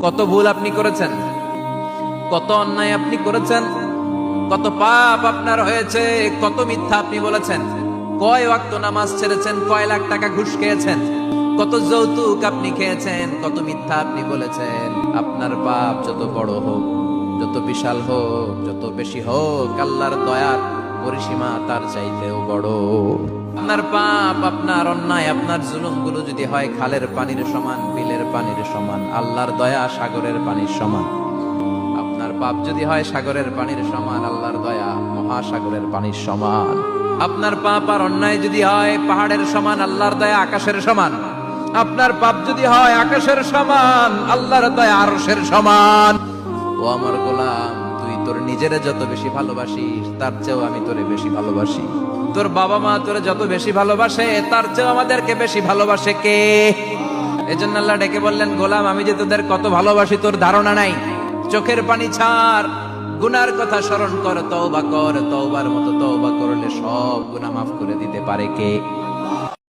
কত ভুল আপনি করেছেন, কত অন্যায় আপনি করেছেন, কত পাপ আপনার হয়েছে, কত মিথ্যা আপনি বলেছেন, কয় ওয়াক্ত নামাজ ছেড়েছেন, কয় লাখ টাকা ঘুষ খেয়েছেন, কত যৌতুক আপনি খেয়েছেন, কত মিথ্যা আপনি বলেছেন। আপনার পাপ যত বড় হোক, যত বিশাল হোক, যত বেশি হোক, আল্লাহর দয়ার পরিসীমা তার চাইতেও বড়। আপনার পাপ, আপনার অন্যায়, আপনার জুলুমগুলো যদি হয় খালের পানির সমান, বিলের পানির সমান, আল্লাহর দয়া সাগরের পানির সমান। আপনার পাপ যদি হয় সাগরের পানির সমান, আল্লাহর দয়া মহাসাগরের পানির সমান। আপনার পাপ আর অন্যায় যদি হয় পাহাড়ের সমান, আল্লাহর দয়া আকাশের সমান। আপনার পাপ যদি হয় আকাশের সমান, আল্লাহর দয়া আরশের সমান। ও আমার গোলাম, তুই তোর নিজেরে যত বেশি ভালোবাসিস, তার চেয়েও আমি তোরে বেশি ভালোবাসি। তোর বাবা মা তোরে যত বেশি ভালোবাসে, তার চেয়েও আমাদেরকে বেশি ভালোবাসে কে? এজন্য আল্লাহ ডেকে বললেন, গোলাম আমি যে তোদের কত ভালোবাসি তোর ধারণা নাই। চোখের পানি ছাড়, গুনার কথা স্মরণ কর, তওবা কর। তওবার মতো তওবা করলে সব গুনাহ মাফ করে দিতে পারে কে?